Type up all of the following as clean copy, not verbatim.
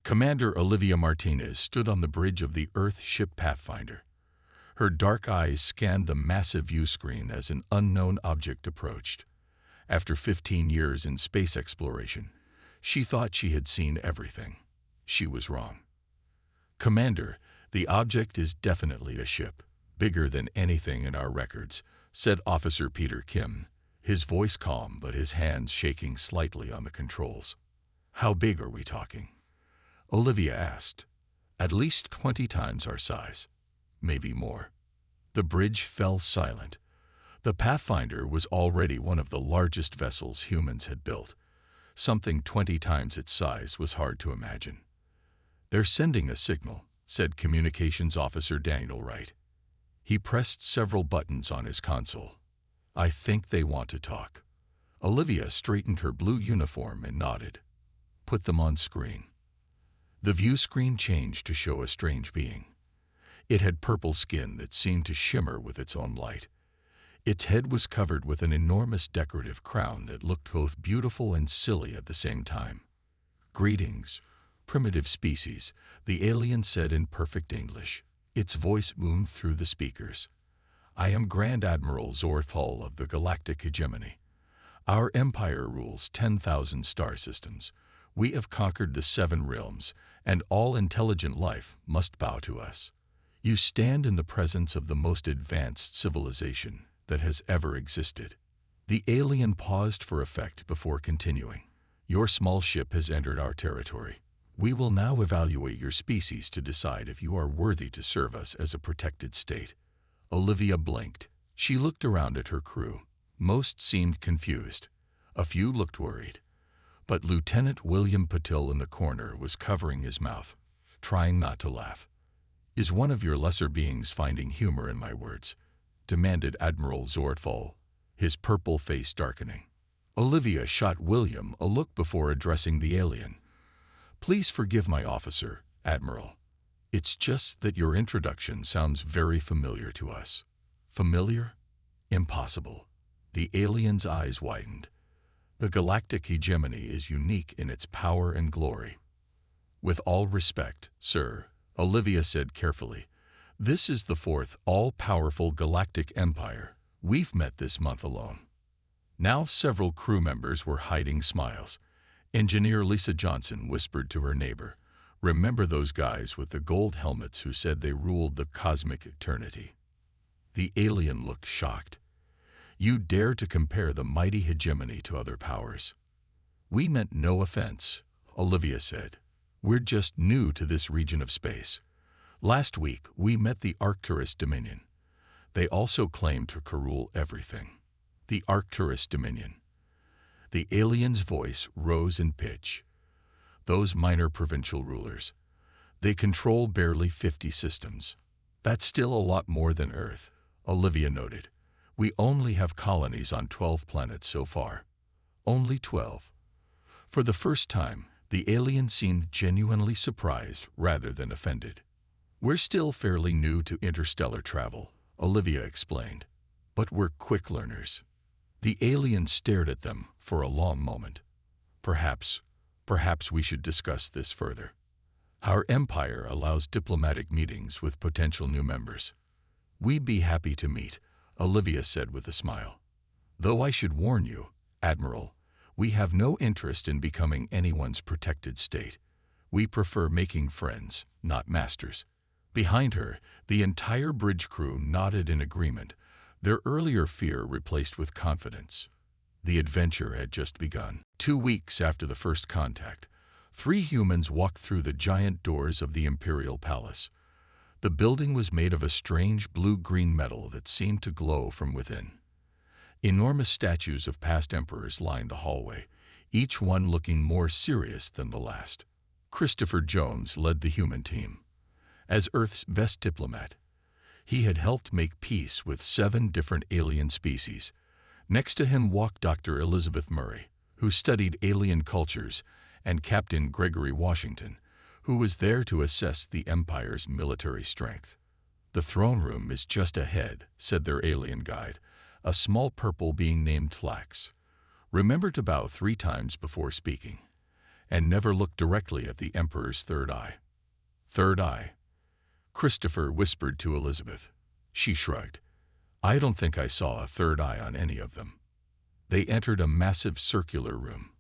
Commander Olivia Martinez stood on the bridge of the Earth ship Pathfinder. Her dark eyes scanned the massive view screen as an unknown object approached. After 15 years in space exploration, she thought she had seen everything. She was wrong. "Commander, the object is definitely a ship, bigger than anything in our records," said Officer Peter Kim, his voice calm but his hands shaking slightly on the controls. "How big are we talking?" Olivia asked. "At least 20 times our size. Maybe more." The bridge fell silent. The Pathfinder was already one of the largest vessels humans had built. Something 20 times its size was hard to imagine. "They're sending a signal," said Communications Officer Daniel Wright. He pressed several buttons on his console. "I think they want to talk." Olivia straightened her blue uniform and nodded. "Put them on screen." The view screen changed to show a strange being. It had purple skin that seemed to shimmer with its own light. Its head was covered with an enormous decorative crown that looked both beautiful and silly at the same time. "Greetings, primitive species," the alien said in perfect English. Its voice boomed through the speakers. "I am Grand Admiral Zorthal of the Galactic Hegemony. Our empire rules 10,000 star systems. We have conquered the 7 realms, and all intelligent life must bow to us. You stand in the presence of the most advanced civilization that has ever existed." The alien paused for effect before continuing. "Your small ship has entered our territory. We will now evaluate your species to decide if you are worthy to serve us as a protected state." Olivia blinked. She looked around at her crew. Most seemed confused. A few looked worried. But Lieutenant William Patil in the corner was covering his mouth, trying not to laugh. "Is one of your lesser beings finding humor in my words?" demanded Admiral Zorthal, his purple face darkening. Olivia shot William a look before addressing the alien. "Please forgive my officer, Admiral. It's just that your introduction sounds very familiar to us." "Familiar? Impossible." The alien's eyes widened. "The Galactic Hegemony is unique in its power and glory." "With all respect, sir," Olivia said carefully, "this is the 4th all-powerful galactic empire. We've met this month alone." Now several crew members were hiding smiles. Engineer Lisa Johnson whispered to her neighbor, "Remember those guys with the gold helmets who said they ruled the cosmic eternity?" The alien looked shocked. "You dare to compare the mighty hegemony to other powers?" "We meant no offense," Olivia said. "We're just new to this region of space. Last week, we met the Arcturus Dominion. They also claim to rule everything." "The Arcturus Dominion." The alien's voice rose in pitch. "Those minor provincial rulers. They control barely 50 systems. That's still a lot more than Earth," Olivia noted. "We only have colonies on 12 planets so far." "Only 12?" For the first time, the alien seemed genuinely surprised rather than offended. "We're still fairly new to interstellar travel," Olivia explained, "but we're quick learners." The alien stared at them for a long moment. Perhaps we should discuss this further. Our empire allows diplomatic meetings with potential new members." "We'd be happy to meet," Olivia said with a smile. "Though I should warn you, Admiral, we have no interest in becoming anyone's protected state. We prefer making friends, not masters." Behind her, the entire bridge crew nodded in agreement, their earlier fear replaced with confidence. The adventure had just begun. 2 weeks after the first contact, 3 humans walked through the giant doors of the Imperial Palace. The building was made of a strange blue-green metal that seemed to glow from within. Enormous statues of past emperors lined the hallway, each one looking more serious than the last. Christopher Jones led the human team. As Earth's best diplomat, he had helped make peace with 7 different alien species. Next to him walked Dr. Elizabeth Murray, who studied alien cultures, and Captain Gregory Washington, who was there to assess the Empire's military strength. "The throne room is just ahead," said their alien guide, a small purple being named Tlax. "Remember to bow 3 times before speaking." and never looked directly at the Emperor's third eye. Third eye? Christopher whispered to Elizabeth. She shrugged. I don't think I saw a third eye on any of them. They entered a massive circular room.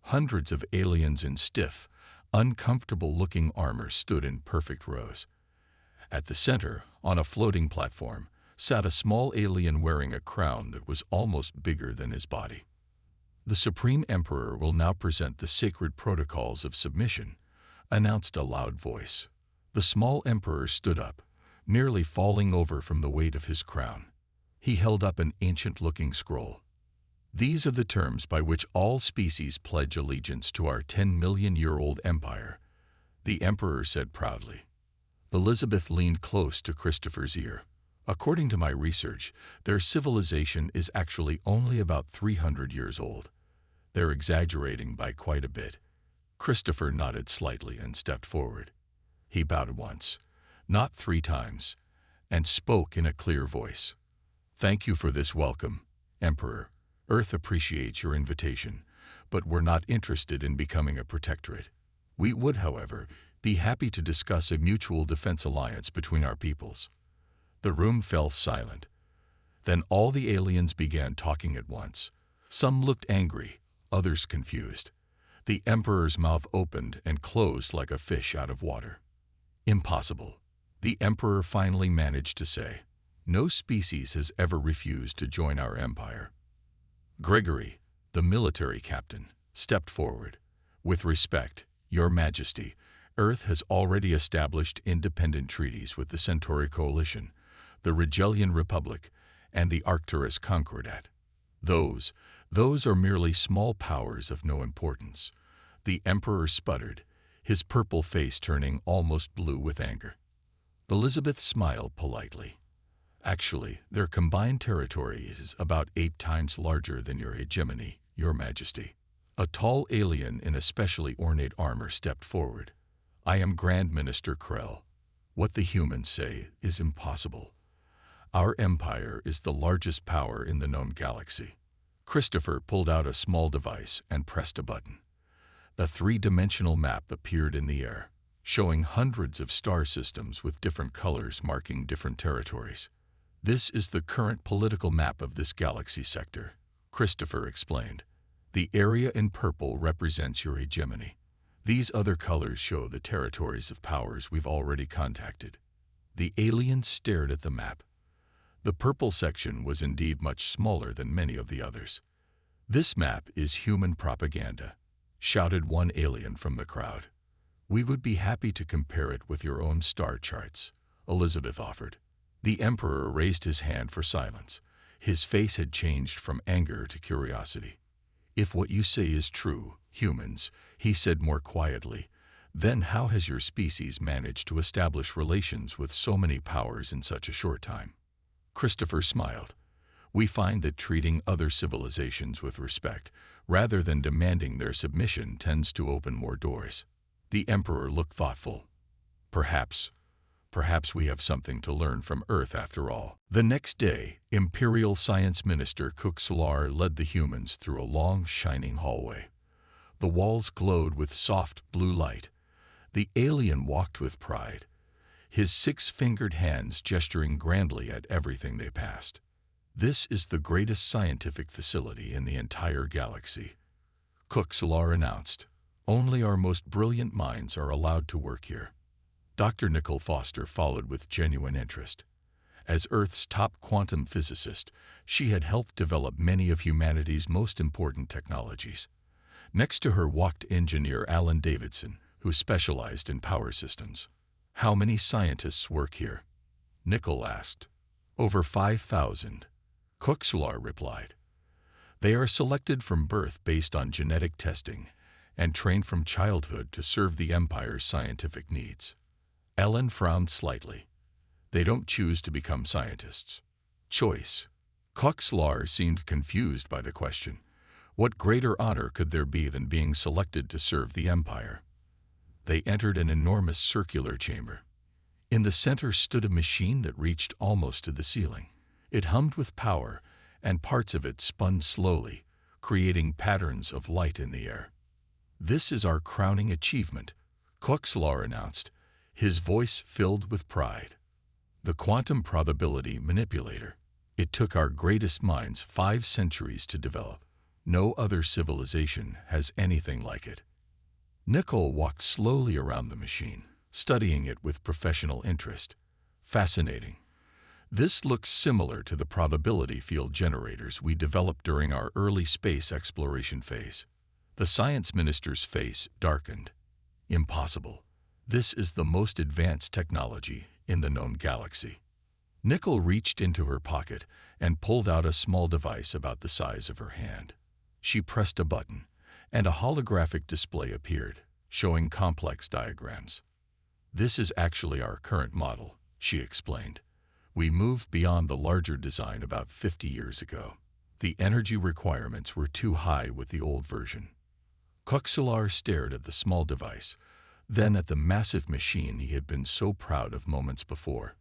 Hundreds of aliens in stiff, uncomfortable-looking armor stood in perfect rows. At the center, on a floating platform, sat a small alien wearing a crown that was almost bigger than his body. The Supreme Emperor will now present the sacred protocols of submission, announced a loud voice. The small emperor stood up, nearly falling over from the weight of his crown. He held up an ancient-looking scroll. These are the terms by which all species pledge allegiance to our 10-million-year-old empire, the emperor said proudly. Elizabeth leaned close to Christopher's ear. According to my research, their civilization is actually only about 300 years old. They're exaggerating by quite a bit. Christopher nodded slightly and stepped forward. He bowed once, not 3 times, and spoke in a clear voice. Thank you for this welcome, Emperor. Earth appreciates your invitation, but we're not interested in becoming a protectorate. We would, however, be happy to discuss a mutual defense alliance between our peoples. The room fell silent. Then all the aliens began talking at once. Some looked angry, others confused. The Emperor's mouth opened and closed like a fish out of water. Impossible. The Emperor finally managed to say, no species has ever refused to join our empire. Gregory, the military captain, stepped forward. With respect, Your Majesty, Earth has already established independent treaties with the Centauri Coalition, the Rigelian Republic, and the Arcturus Concordat. Those are merely small powers of no importance. The Emperor sputtered, his purple face turning almost blue with anger. Elizabeth smiled politely. Actually, their combined territory is about 8 times larger than your hegemony, Your Majesty. A tall alien in especially ornate armor stepped forward. I am Grand Minister Krell. What the humans say is impossible. Our empire is the largest power in the known galaxy. Christopher pulled out a small device and pressed a button. A 3-dimensional map appeared in the air, showing hundreds of star systems with different colors marking different territories. This is the current political map of this galaxy sector, Christopher explained. The area in purple represents your hegemony. These other colors show the territories of powers we've already contacted. The alien stared at the map. The purple section was indeed much smaller than many of the others. This map is human propaganda, shouted one alien from the crowd. We would be happy to compare it with your own star charts, Elizabeth offered. The Emperor raised his hand for silence. His face had changed from anger to curiosity. If what you say is true, humans, he said more quietly, then how has your species managed to establish relations with so many powers in such a short time? Christopher smiled. We find that treating other civilizations with respect, rather than demanding their submission, tends to open more doors. The Emperor looked thoughtful. Perhaps we have something to learn from Earth after all. The next day, Imperial Science Minister Kuxlar led the humans through a long, shining hallway. The walls glowed with soft blue light. The alien walked with pride, his 6-fingered hands gesturing grandly at everything they passed. This is the greatest scientific facility in the entire galaxy, Kuxlar announced. Only our most brilliant minds are allowed to work here. Dr. Nicole Foster followed with genuine interest. As Earth's top quantum physicist, she had helped develop many of humanity's most important technologies. Next to her walked engineer Alan Davidson, who specialized in power systems. How many scientists work here? Nicole asked. Over 5,000. Kuxlar replied. They are selected from birth based on genetic testing and trained from childhood to serve the Empire's scientific needs. Ellen frowned slightly. They don't choose to become scientists. Choice. Kuxlar seemed confused by the question. What greater honor could there be than being selected to serve the Empire? They entered an enormous circular chamber. In the center stood a machine that reached almost to the ceiling. It hummed with power, and parts of it spun slowly, creating patterns of light in the air. "This is our crowning achievement," Koxlar announced, his voice filled with pride. "The quantum probability manipulator. It took our greatest minds 5 centuries to develop. No other civilization has anything like it." Nicole walked slowly around the machine, studying it with professional interest. "Fascinating. This looks similar to the probability field generators we developed during our early space exploration phase." The science minister's face darkened. "Impossible. This is the most advanced technology in the known galaxy." Nicole reached into her pocket and pulled out a small device about the size of her hand. She pressed a button, and a holographic display appeared, showing complex diagrams. "This is actually our current model," she explained. "We moved beyond the larger design about 50 years ago. The energy requirements were too high with the old version." Koxlar stared at the small device, then at the massive machine he had been so proud of moments before.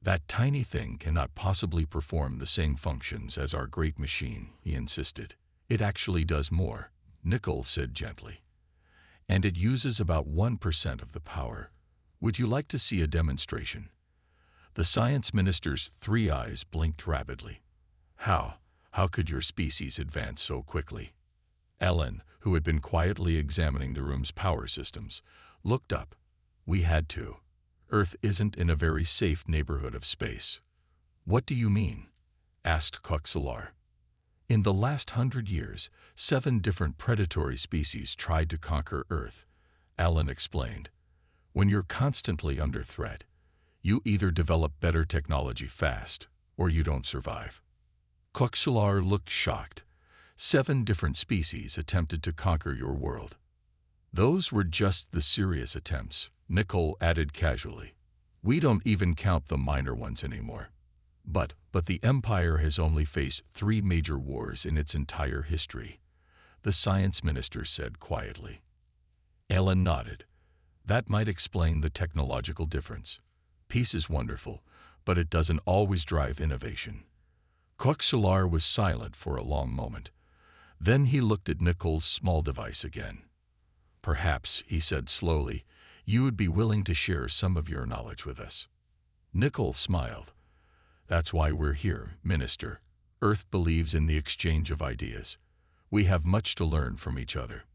"That tiny thing cannot possibly perform the same functions as our great machine," he insisted. "It actually does more," Nicole said gently. "And it uses about 1% of the power. Would you like to see a demonstration?" The science minister's 3 eyes blinked rapidly. How could your species advance so quickly?" Ellen, who had been quietly examining the room's power systems, looked up. "We had to. Earth isn't in a very safe neighborhood of space." "What do you mean?" asked Koxlar. "In the last 100 years, 7 different predatory species tried to conquer Earth," Alan explained. "When you're constantly under threat, you either develop better technology fast, or you don't survive." Koxlar looked shocked. 7 different species attempted to conquer your world. "Those were just the serious attempts," Nicole added casually. "We don't even count the minor ones anymore. But the Empire has only faced 3 major wars in its entire history," the science minister said quietly. Ellen nodded. "That might explain the technological difference. Peace is wonderful, but it doesn't always drive innovation." Koxlar was silent for a long moment. Then he looked at Nicole's small device again. "Perhaps," he said slowly, "you would be willing to share some of your knowledge with us." Nicole smiled. "That's why we're here, Minister. Earth believes in the exchange of ideas. We have much to learn from each other."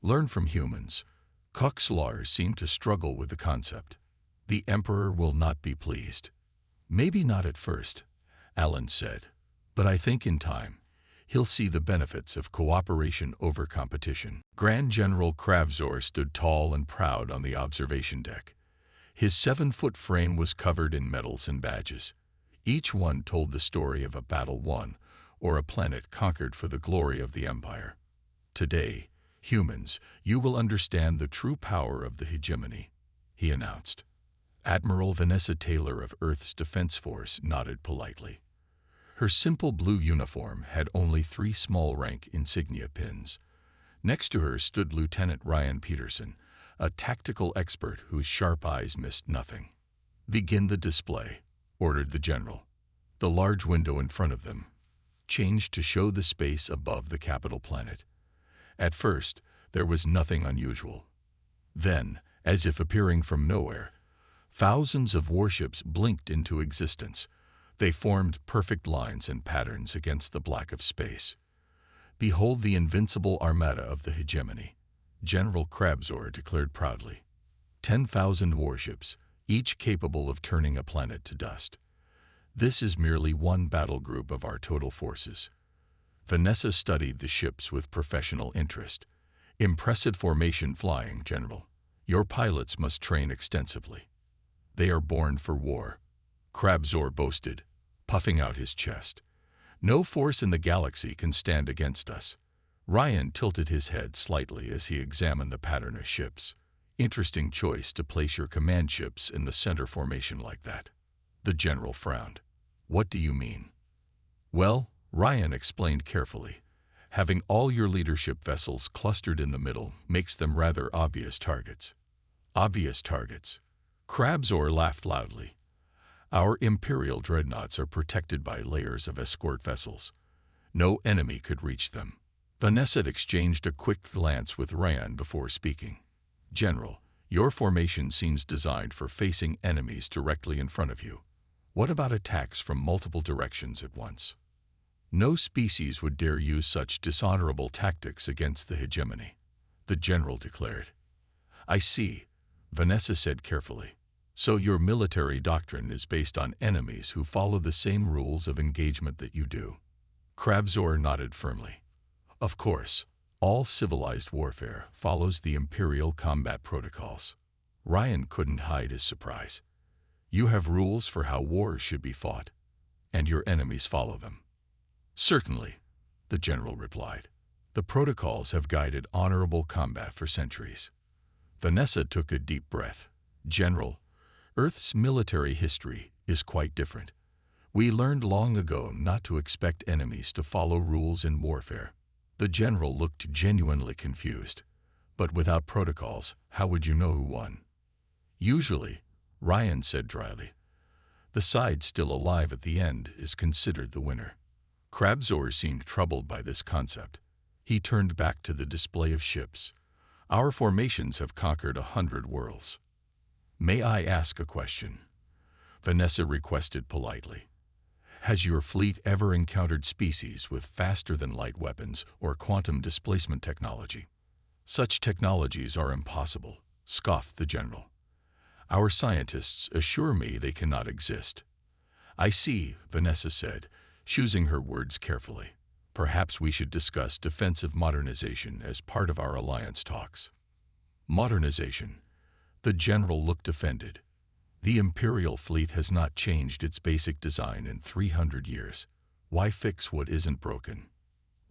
"Learn from humans." Koxlar seemed to struggle with the concept. "The Emperor will not be pleased." "Maybe not at first," Alan said. "But I think in time, he'll see the benefits of cooperation over competition." Grand General Kravzor stood tall and proud on the observation deck. His 7-foot frame was covered in medals and badges. Each one told the story of a battle won or a planet conquered for the glory of the Empire. "Today, humans, you will understand the true power of the hegemony," he announced. Admiral Vanessa Taylor of Earth's Defense Force nodded politely. Her simple blue uniform had only 3 small rank insignia pins. Next to her stood Lieutenant Ryan Peterson, a tactical expert whose sharp eyes missed nothing. "Begin the display," ordered the general. The large window in front of them changed to show the space above the capital planet. At first, there was nothing unusual. Then, as if appearing from nowhere, thousands of warships blinked into existence. They formed perfect lines and patterns against the black of space. "Behold the invincible armada of the hegemony," General Kravzor declared proudly. 10,000 warships, each capable of turning a planet to dust. This is merely one battle group of our total forces. Vanessa studied the ships with professional interest. "Impressive formation flying, General. Your pilots must train extensively." "They are born for war," Kravzor boasted, puffing out his chest. "No force in the galaxy can stand against us." Ryan tilted his head slightly as he examined the pattern of ships. "Interesting choice to place your command ships in the center formation like that." The general frowned. "What do you mean?" "Well," Ryan explained carefully, "having all your leadership vessels clustered in the middle makes them rather obvious targets." "Obvious targets?" Kravzor laughed loudly. "Our Imperial dreadnoughts are protected by layers of escort vessels. No enemy could reach them. Vanessa exchanged a quick glance with Ryan before speaking. General, your formation seems designed for facing enemies directly in front of you. What about attacks from multiple directions at once? No species would dare use such dishonorable tactics against the hegemony, the general declared. I see, Vanessa said carefully. So your military doctrine is based on enemies who follow the same rules of engagement that you do. Krabzor nodded firmly. Of course, all civilized warfare follows the Imperial combat protocols. Ryan couldn't hide his surprise. You have rules for how wars should be fought, and your enemies follow them. Certainly, the general replied. The protocols have guided honorable combat for centuries. Vanessa took a deep breath. General, Earth's military history is quite different. We learned long ago not to expect enemies to follow rules in warfare. The general looked genuinely confused. But without protocols, how would you know who won? Usually, Ryan said dryly, the side still alive at the end is considered the winner. Krabzor seemed troubled by this concept. He turned back to the display of ships. Our formations have conquered 100 worlds. May I ask a question? Vanessa requested politely. Has your fleet ever encountered species with faster-than-light weapons or quantum displacement technology? Such technologies are impossible, scoffed the general. Our scientists assure me they cannot exist. I see, Vanessa said, choosing her words carefully. Perhaps we should discuss defensive modernization as part of our alliance talks. Modernization. The general looked offended. The Imperial fleet has not changed its basic design in 300 years. Why fix what isn't broken?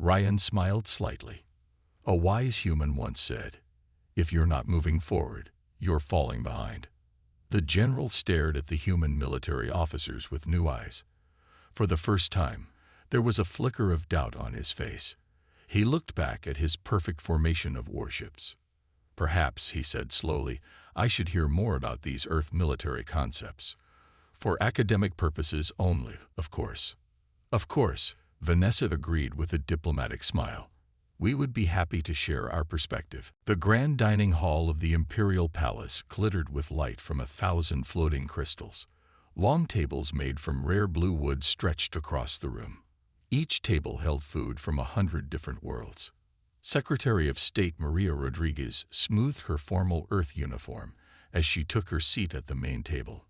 Ryan smiled slightly. A wise human once said, if you're not moving forward, you're falling behind. The general stared at the human military officers with new eyes. For the first time, there was a flicker of doubt on his face. He looked back at his perfect formation of warships. Perhaps, he said slowly, I should hear more about these Earth military concepts. For academic purposes only, of course. Of course, Vanessa agreed with a diplomatic smile. We would be happy to share our perspective. The grand dining hall of the Imperial Palace glittered with light from 1,000 floating crystals. Long tables made from rare blue wood stretched across the room. Each table held food from 100 different worlds. Secretary of State Maria Rodriguez smoothed her formal Earth uniform as she took her seat at the main table.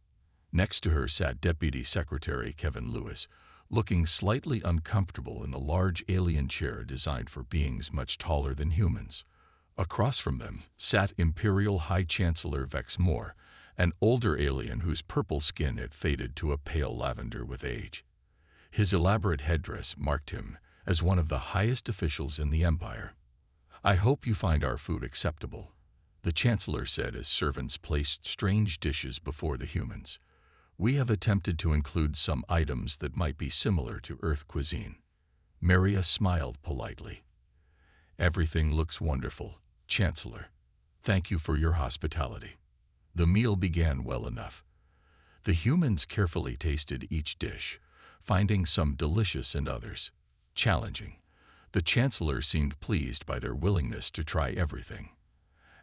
Next to her sat Deputy Secretary Kevin Lewis, looking slightly uncomfortable in a large alien chair designed for beings much taller than humans. Across from them sat Imperial High Chancellor Vex Moore, an older alien whose purple skin had faded to a pale lavender with age. His elaborate headdress marked him as one of the highest officials in the Empire. I hope you find our food acceptable, the Chancellor said as servants placed strange dishes before the humans. We have attempted to include some items that might be similar to Earth cuisine. Maria smiled politely. Everything looks wonderful, Chancellor. Thank you for your hospitality. The meal began well enough. The humans carefully tasted each dish, finding some delicious and others challenging. The Chancellor seemed pleased by their willingness to try everything.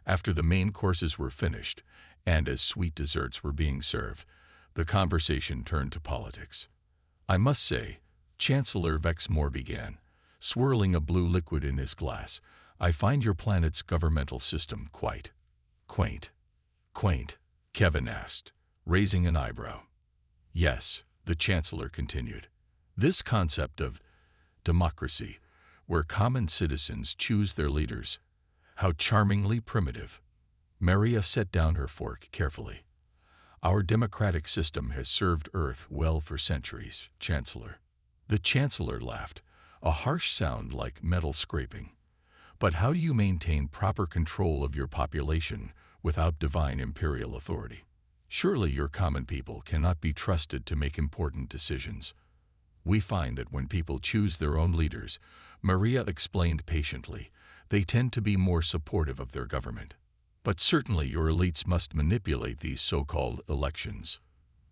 After the main courses were finished, and as sweet desserts were being served, the conversation turned to politics. I must say, Chancellor Vex Moore began, swirling a blue liquid in his glass, I find your planet's governmental system quite quaint. Quaint? Kevin asked, raising an eyebrow. Yes, the Chancellor continued. This concept of democracy, where common citizens choose their leaders, how charmingly primitive. Maria set down her fork carefully. Our democratic system has served Earth well for centuries, Chancellor. The Chancellor laughed, a harsh sound like metal scraping. But how do you maintain proper control of your population without divine imperial authority? Surely your common people cannot be trusted to make important decisions. We find that when people choose their own leaders, Maria explained patiently, they tend to be more supportive of their government. But certainly your elites must manipulate these so-called elections.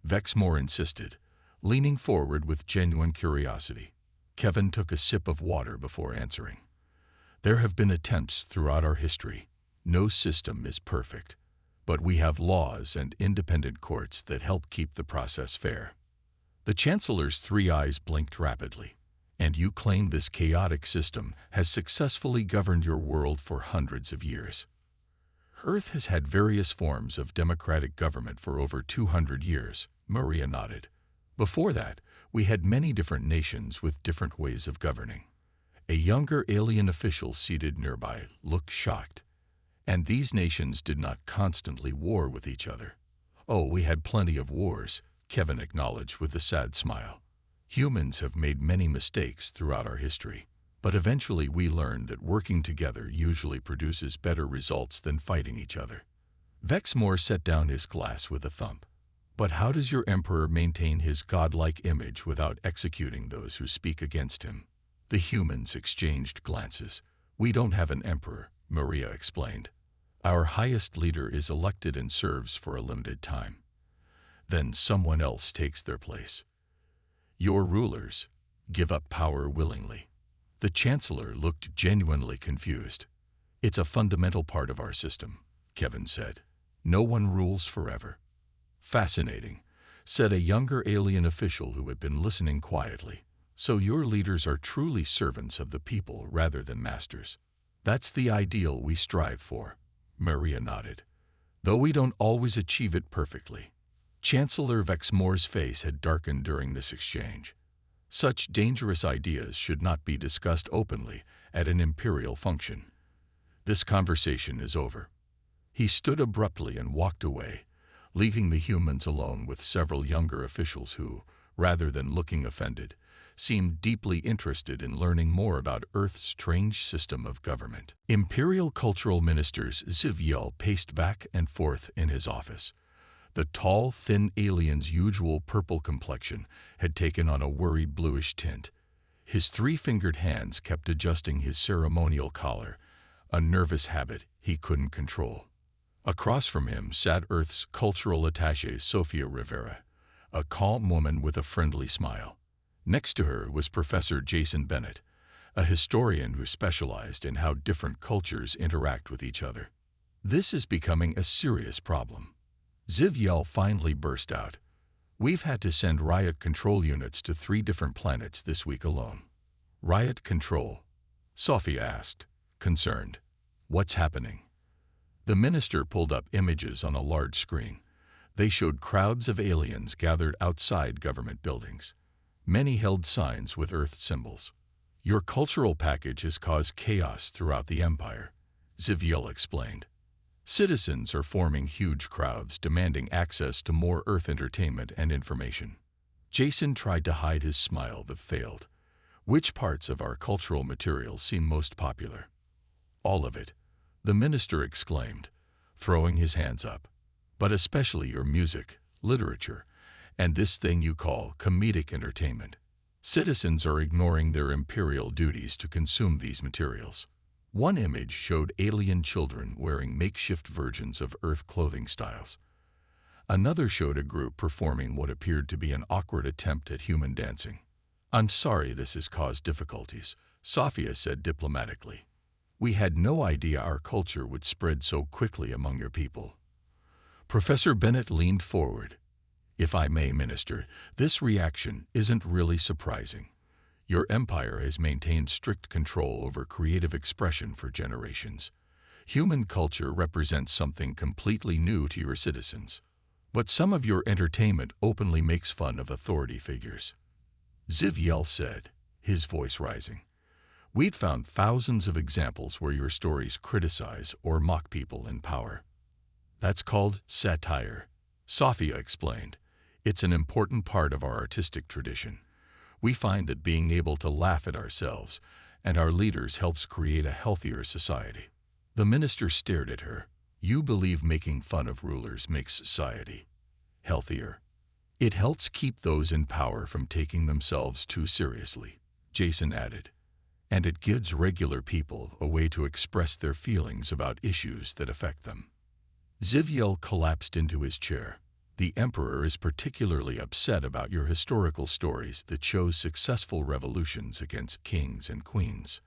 Vex Moore insisted, leaning forward with genuine curiosity. Kevin took a sip of water before answering. There have been attempts throughout our history. No system is perfect, but we have laws and independent courts that help keep the process fair. The Chancellor's three eyes blinked rapidly. And you claim this chaotic system has successfully governed your world for hundreds of years. Earth has had various forms of democratic government for over 200 years, Maria nodded. Before that, we had many different nations with different ways of governing. A younger alien official seated nearby looked shocked. And these nations did not constantly war with each other. Oh, we had plenty of wars, Kevin acknowledged with a sad smile. Humans have made many mistakes throughout our history, but eventually we learned that working together usually produces better results than fighting each other. Vexmore set down his glass with a thump. But how does your emperor maintain his godlike image without executing those who speak against him? The humans exchanged glances. We don't have an emperor, Maria explained. Our highest leader is elected and serves for a limited time. Then someone else takes their place. Your rulers give up power willingly. The Chancellor looked genuinely confused. It's a fundamental part of our system, Kevin said. No one rules forever. Fascinating, said a younger alien official who had been listening quietly. So your leaders are truly servants of the people rather than masters. That's the ideal we strive for, Maria nodded. Though we don't always achieve it perfectly. Chancellor Vexmore's face had darkened during this exchange. Such dangerous ideas should not be discussed openly at an imperial function. This conversation is over. He stood abruptly and walked away, leaving the humans alone with several younger officials who, rather than looking offended, seemed deeply interested in learning more about Earth's strange system of government. Imperial Cultural Minister's Zivyel paced back and forth in his office. The tall, thin alien's usual purple complexion had taken on a worried bluish tint. His three-fingered hands kept adjusting his ceremonial collar, a nervous habit he couldn't control. Across from him sat Earth's cultural attaché Sophia Rivera, a calm woman with a friendly smile. Next to her was Professor Jason Bennett, a historian who specialized in how different cultures interact with each other. This is becoming a serious problem. Zivyel finally burst out. We've had to send riot control units to 3 different planets this week alone. Riot control? Sophia asked, concerned. What's happening? The minister pulled up images on a large screen. They showed crowds of aliens gathered outside government buildings. Many held signs with Earth symbols. Your cultural package has caused chaos throughout the Empire, Zivyel explained. Citizens are forming huge crowds demanding access to more Earth entertainment and information. Jason tried to hide his smile but failed. Which parts of our cultural material seem most popular? All of it, the minister exclaimed, throwing his hands up. But especially your music, literature, and this thing you call comedic entertainment. Citizens are ignoring their imperial duties to consume these materials. One image showed alien children wearing makeshift versions of Earth clothing styles. Another showed a group performing what appeared to be an awkward attempt at human dancing. I'm sorry this has caused difficulties, Sophia said diplomatically. We had no idea our culture would spread so quickly among your people. Professor Bennett leaned forward. If I may, Minister, this reaction isn't really surprising. Your empire has maintained strict control over creative expression for generations. Human culture represents something completely new to your citizens. But some of your entertainment openly makes fun of authority figures. Zivyel said, his voice rising. We'd found thousands of examples where your stories criticize or mock people in power. That's called satire, Sophia explained. It's an important part of our artistic tradition. We find that being able to laugh at ourselves and our leaders helps create a healthier society. The minister stared at her. You believe making fun of rulers makes society healthier? It helps keep those in power from taking themselves too seriously, Jason added. And it gives regular people a way to express their feelings about issues that affect them. Zivyel collapsed into his chair. The emperor is particularly upset about your historical stories that show successful revolutions against kings and queens.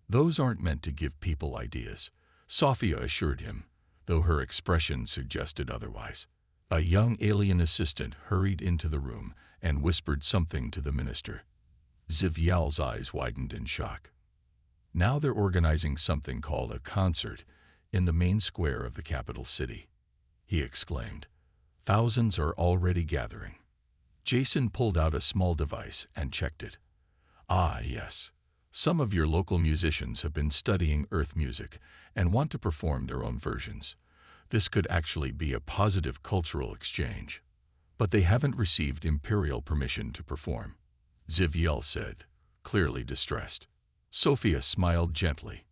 Those aren't meant to give people ideas, Sophia assured him, though her expression suggested otherwise. A young alien assistant hurried into the room and whispered something to the minister. Zivyal's eyes widened in shock. Now they're organizing something called a concert in the main square of the capital city, he exclaimed. Thousands are already gathering. Jason pulled out a small device and checked it. Ah, yes. Some of your local musicians have been studying Earth music and want to perform their own versions. This could actually be a positive cultural exchange. But they haven't received imperial permission to perform, Zivyal said, clearly distressed. Sophia smiled gently.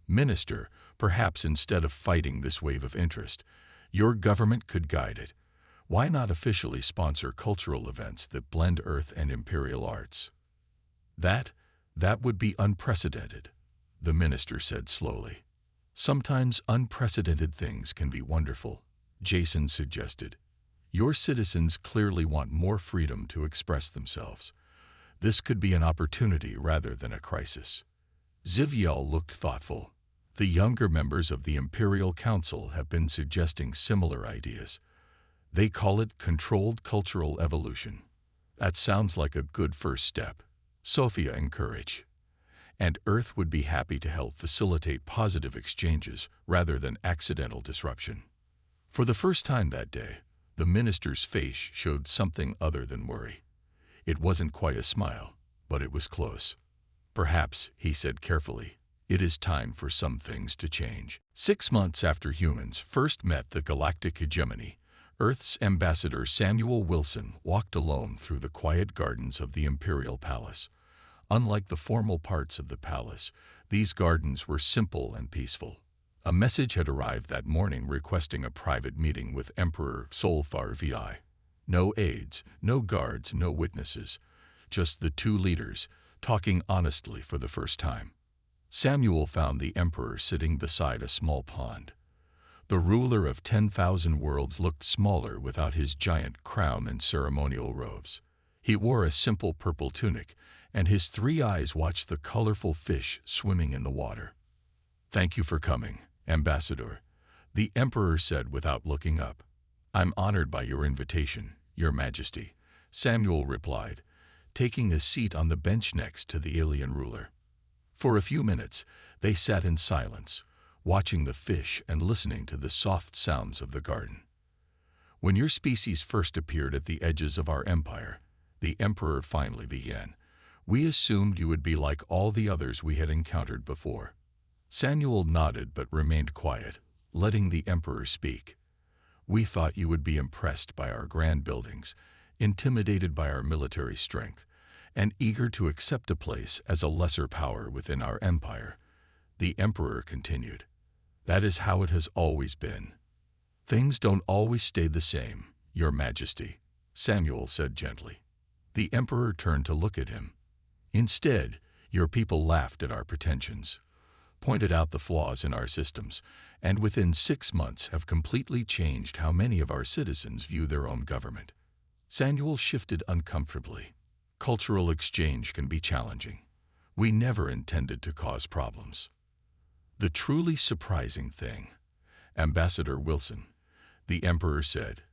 Minister, perhaps instead of fighting this wave of interest, your government could guide it. Why not officially sponsor cultural events that blend Earth and imperial arts? That would be unprecedented, the minister said slowly. Sometimes unprecedented things can be wonderful, Jason suggested. Your citizens clearly want more freedom to express themselves. This could be an opportunity rather than a crisis. Zivyal looked thoughtful. The younger members of the Imperial Council have been suggesting similar ideas. They call it controlled cultural evolution. That sounds like a good first step, Sophia encouraged. And Earth would be happy to help facilitate positive exchanges rather than accidental disruption. For the first time that day, the minister's face showed something other than worry. It wasn't quite a smile, but it was close. Perhaps, he said carefully, it is time for some things to change. 6 months after humans first met the galactic hegemony, Earth's ambassador Samuel Wilson walked alone through the quiet gardens of the Imperial Palace. Unlike the formal parts of the palace, these gardens were simple and peaceful. A message had arrived that morning requesting a private meeting with Emperor Solfar VI. No aides, no guards, no witnesses, just the two leaders, talking honestly for the first time. Samuel found the emperor sitting beside a small pond. The ruler of 10,000 worlds looked smaller without his giant crown and ceremonial robes. He wore a simple purple tunic, and his 3 eyes watched the colorful fish swimming in the water. Thank you for coming, Ambassador, the emperor said without looking up. I'm honored by your invitation, Your Majesty, Samuel replied, taking a seat on the bench next to the alien ruler. For a few minutes, they sat in silence, watching the fish and listening to the soft sounds of the garden. When your species first appeared at the edges of our empire, the emperor finally began, we assumed you would be like all the others we had encountered before. Samuel nodded but remained quiet, letting the emperor speak. We thought you would be impressed by our grand buildings, intimidated by our military strength, and eager to accept a place as a lesser power within our empire. The emperor continued. That is how it has always been. Things don't always stay the same, Your Majesty, Samuel said gently. The emperor turned to look at him. Instead, your people laughed at our pretensions, pointed out the flaws in our systems, and within 6 months have completely changed how many of our citizens view their own government. Samuel shifted uncomfortably. Cultural exchange can be challenging. We never intended to cause problems. The truly surprising thing, Ambassador Wilson, the emperor said,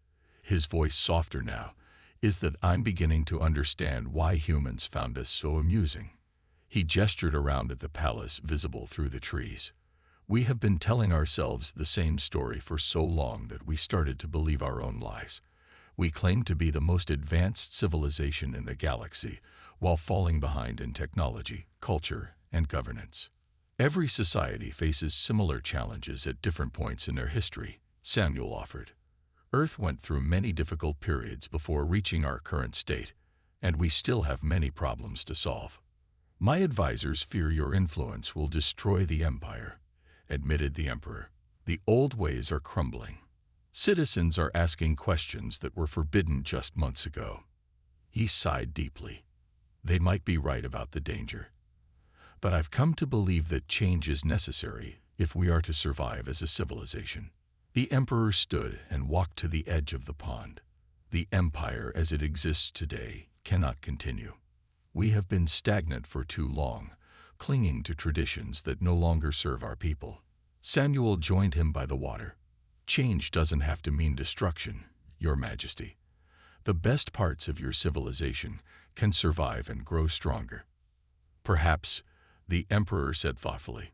his voice softer now, is that I'm beginning to understand why humans found us so amusing. He gestured around at the palace visible through the trees. We have been telling ourselves the same story for so long that we started to believe our own lies. We claim to be the most advanced civilization in the galaxy, while falling behind in technology, culture, and governance. Every society faces similar challenges at different points in their history, Samuel offered. Earth went through many difficult periods before reaching our current state, and we still have many problems to solve. My advisors fear your influence will destroy the empire, admitted the emperor. The old ways are crumbling. Citizens are asking questions that were forbidden just months ago. He sighed deeply. They might be right about the danger. But I've come to believe that change is necessary if we are to survive as a civilization. The emperor stood and walked to the edge of the pond. The empire as it exists today cannot continue. We have been stagnant for too long, clinging to traditions that no longer serve our people. Samuel joined him by the water. Change doesn't have to mean destruction, Your Majesty. The best parts of your civilization can survive and grow stronger. Perhaps, the Emperor said thoughtfully.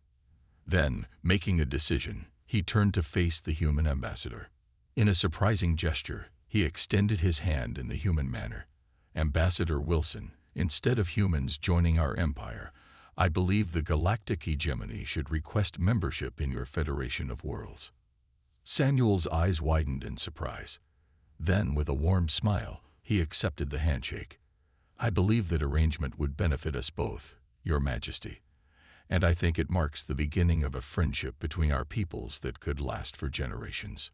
Then, making a decision, he turned to face the human ambassador. In a surprising gesture, he extended his hand in the human manner. Ambassador Wilson, instead of humans joining our empire, I believe the Galactic hegemony should request membership in your Federation of Worlds. Samuel's eyes widened in surprise. Then, with a warm smile, he accepted the handshake. I believe that arrangement would benefit us both, Your Majesty, and I think it marks the beginning of a friendship between our peoples that could last for generations.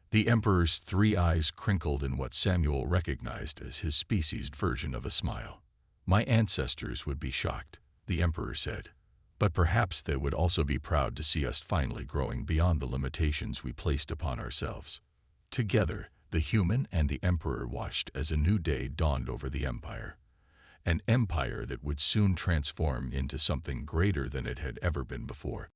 The Emperor's three eyes crinkled in what Samuel recognized as his species' version of a smile. My ancestors would be shocked, the Emperor said, but perhaps they would also be proud to see us finally growing beyond the limitations we placed upon ourselves. Together, the human and the Emperor watched as a new day dawned over the Empire. An empire that would soon transform into something greater than it had ever been before.